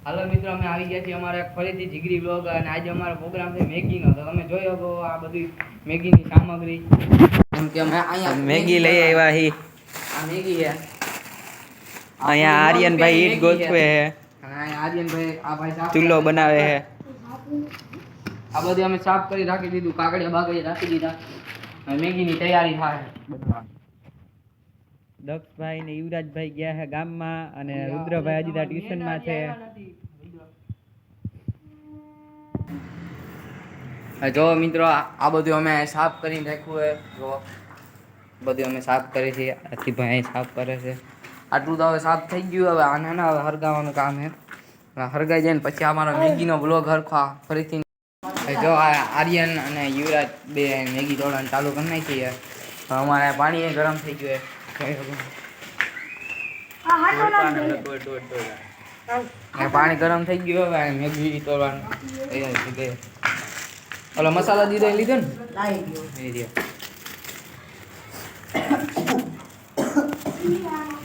હાલો મિત્રો, અમે આવી ગયા છીએ અમારા ફરીથી જીગરી બ્લોગ અને આજે અમારો પ્રોગ્રામ છે મેગીનો. તો તમે જોઈ શકો આ બધી મેગીની સામગ્રી. કેમ કે અમે અહીંયા મેગી લઈ આવ્યા હી. આ મેગી છે. અહીંયા આર્યનભાઈ ઈટ ગોઠવે છે. અને આર્યનભાઈ આ ભાઈ સાફ ચૂલો બનાવે છે. આ બધું અમે સાફ કરી રાખી દીધું, કાકડિયા બાકડિયા રાખી દીધા. હવે મેગીની તૈયારી થાય બધા. દક્ષભાઈ ને યુવરાજભાઈ ગયા છે ગામમાં અને રુદ્રભાઈ હજી ત્યાં ટ્યુશનમાં છે. જો મિત્રો, આ બધું અમે સાફ કરીને રાખ્યું છે. જો બધું અમે સાફ કરીએ છીએ. આથી ભાઈ સાફ કરે છે. આટલું તો હવે સાફ થઈ ગયું. હવે આને ને હવે હરગાવાનું કામ છે. હરગાઈ જાય ને પછી અમારો મેગીનો બ્લોગ હરખા ફરીથી. જો આ આર્યન અને યુવરાજ બે મેગી તોડવાનું ચાલુ કરી નાખીએ. અમારે પાણી ગરમ થઈ ગયું છે. પાણી ગરમ થઈ ગયું. હવે મેગી તોડવાનું ઓલો મસાલા દીધો એ લીધો ને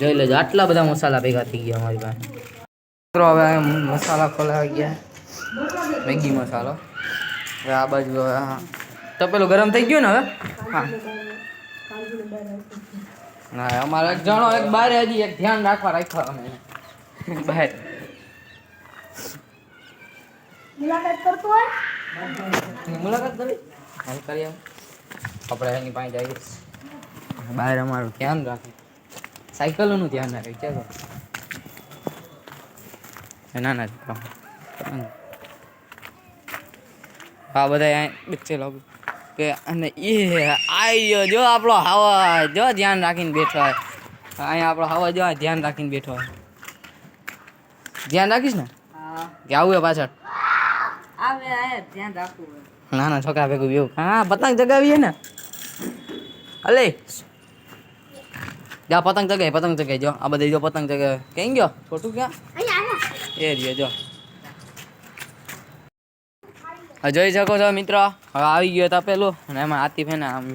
જોઈ લેજો, આટલા બધા મસાલા ભેગા થઈ ગયા અમારી પાસે. મિત્રો હવે મસાલા ખોલાવી ગયા, મેગી મસાલો. હવે આ બાજુ તો પેલું ગરમ થઈ ગયું ને. હવે હા, અમારે એક જણો એક બારે હજી એક ધ્યાન રાખવા રાખ્યા અમે બહાર મુલાકાત કરતો હોય. મુલાકાત કરી હાલ કરી આપણે એની પાસે જઈએ. બહાર અમારું ધ્યાન રાખે, સાયકલોનું ધ્યાન રાખે. ચાલો ના ના આ બધા બચેલો કે અને એ આયો જો આપણો હવા જો ધ્યાન રાખીને બેઠો હોય. અહીંયા આપણો હવા જો ધ્યાન રાખીને બેઠો હોય. ધ્યાન રાખીશ ને કે આવું એ પાછળ ના ના છોકરા ભેગું એવું. હા, પતંગ ચગાવીએ ને. અલે જા પતંગ ચગાય, પતંગ ચગાય. જો આ બધા જો પતંગ ચગાવે. ક્યાં ગયો છોટું? ક્યાં એ રહ્યો જો. જોઈ શકો છો મિત્રો, હવે આવી ગયો તપેલું અને એમાં આતી ફેને આમ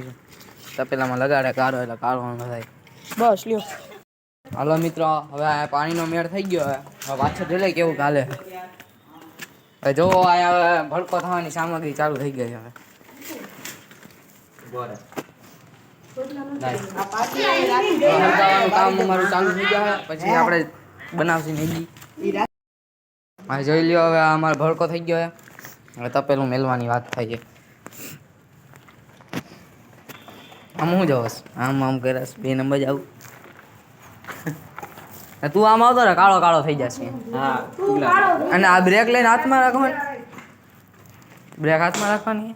તપેલામાં લગાડે કાઢો એટલે કાઢવાનું થાય. બસ લ્યો. હાલો મિત્રો, હવે આ પાણીનો મેળ થઈ ગયો. હવે પાછળ જોઈ લે કેવું ચાલે. હવે જો આ ભડકો થવાની સામગ્રી ચાલુ થઈ ગઈ. હવે કામ અમારું ચાલુ થઈ ગયા. પછી આપણે બનાવશું મેગી. જોઈ લ્યો, હવે અમારો ભડકો થઈ ગયો. હવે તપેલું મેલવાની વાત થાય છે. આમ હું જવસ આમ આમ કરસ 2 નંબર જાવ. તું આમ આવતો ને કાળો કાળો થઈ જશે. હા, અને આ બ્રેક લઈને હાથમાં રાખવાની. બ્રેક હાથમાં રાખવાની.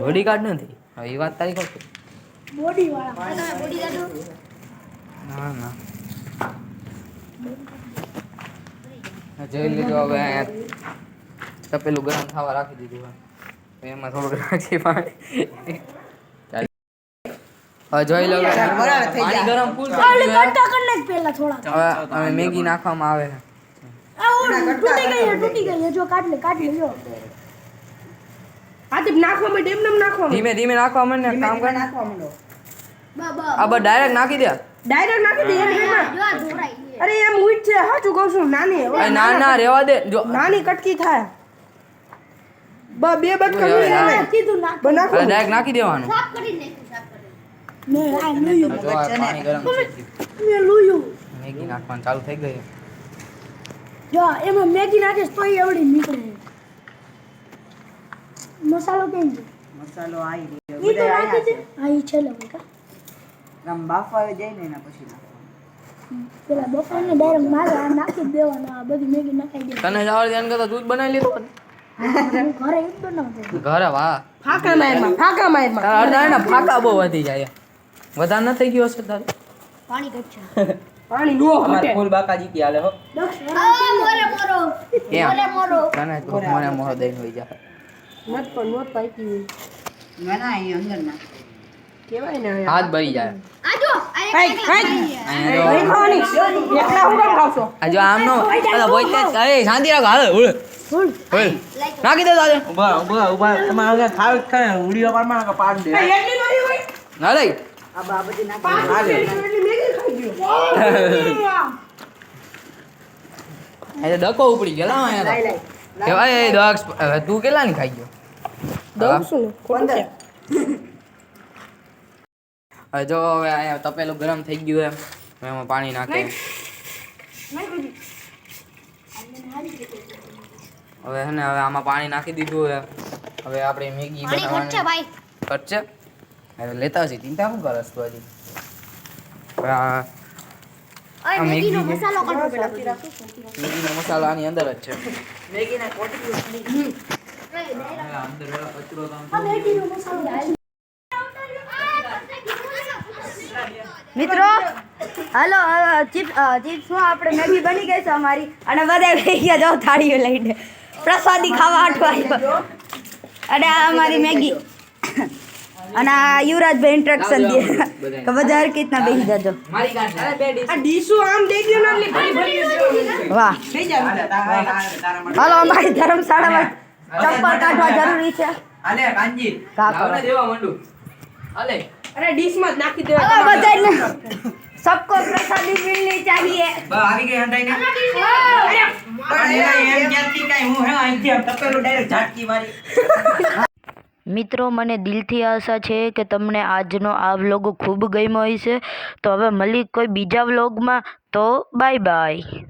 બોડી કાર્ડ નથી. હવે એ વાત તારી ખોટી. બોડી વાળા ના ના જોઈ લીધું. હવે તપેલું ગરમ થવા રાખી દીધું. એમાં થોડુંક રાખી પાણી. હવે જોઈ લો પાણી ગરમ ફૂલ થઈ ગયું. હવે મેગી નાખવામાં આવે છે. ધીમે ધીમે નાખવા માંડે. કામ કર નાખવા માંડો. આ બસ ડાયરેક્ટ નાખી દે. ડાયરેક્ટ નાખી દે. અરે એમ ઉઈટ છે. હાચું કહું છું. નાની ના ના રેવા દે. જો નાની કટકી થાય. બે બટકા કીધું નાખ. ડાયરેક્ટ નાખી દેવાનું. સાફ કરી નાખું. સાફ કરી મે આ લુયું. પાણી ગરમ થઈ ગયું. મે લુયું. મેગી નાખવાનું ચાલુ થઈ ગયું. જો એમાં મેગી નાખીશ તો એવડી નીકળે. મસાલો કેમ છે? મસાલો આવી ગયો. ઈ તો નાખી દે. હા ઈ છે લો કા. આમ બાફાવે જાય ને એના પછી નાખવાનું. પેલા બફાને ડાયરેક્ટ મારે આ નાખી દેવાનું. આ બધી મેગી નાખી દે. તને જવા ધ્યાન કરતા દૂધ બનાવી લીધું ઘરે ઈ બનાવતો. ઘરે વાહ ફાકા મારમાં અડધા ને ફાકા બહુ વધી જાય. વધારે ન થઈ ગયો હશે તારે પાણી કચ્છા. પાણી નો અમાર ફૂલ બાકાજી કી હાલે હો. કેમ તને તો મને મોહ દઈને હોઈ જાય. મત પાકી. ના એ અંદર નાખ. કેવાય ને હાથ ભરી જાય. આજો આજો આમ નો પેલા બોઈતે એ શાંતિ રાખ. હાલ ઉળ નાખી દે તારે. ઉભા તમારે ખાવ ખાય ઉડીઓ પાડમાં પાડ દે. ના લઈ આ બાબજી નાખ. એ ડકો ઉપડી ગયો લાવ અહીંયા તો. કેવાય એ દક્ષ હવે તું કેટલાની ખાઈ ગયો? દઉં શું ને? ખોટું છે. હવે જો હવે અહીંયા તપેલું ગરમ થઈ ગયું એમ હવે એમાં પાણી નાખે. હવે હે ને હવે આમાં પાણી નાખી દીધું હે. હવે આપણે મેગી બનાવવાની ઘટશે. હવે લેતા આવશે ચિંતા શું કરસ તું હજી. હવે આ મેગીનો મસાલો આની અંદર જ છે. મેગીના કોટકી અંદર કચરો મિત્રો હાલો ચિપ્સમાં આપણે મેગી બની ગઈ છે અમારી અને બધા થઈ ગયા જાઓ થાળીઓ લઈને પ્રસાદી ખાવા આટો આવ્યો અને આ અમારી મેગી અને આ યુવરાજભાઈ ઇન્સ્ટ્રક્શન દે કે બધા હર રીતના બેસી જજો મારી ગાંઠ આ ડીશું આમ diagonally ભરી ભરી વાહ હાલો અમારી ધર્મશાળામાં ચપ્પલ કાઢવા જરૂરી છે આલે કાંજી કા કરો લાવને દેવા માંડું. હાલે અરે ડીશમાં જ નાખી હાલો દેવા બધાને सबको प्रसादी मिलनी चाहिए આવી ગઈ હંડાઈને પણ એના એમ ક્યાંથી કાંઈ હું હે અહીંથી આમ તપેલું ડાયરેક્ટ ઝાટકી મારી. મિત્રો મને દિલથી આશા છે કે તમને આજનો આ વ્લોગ ખૂબ ગમ્યો હશે તો હવે મળી કોઈ બીજા વ્લોગમાં તો બાય બાય.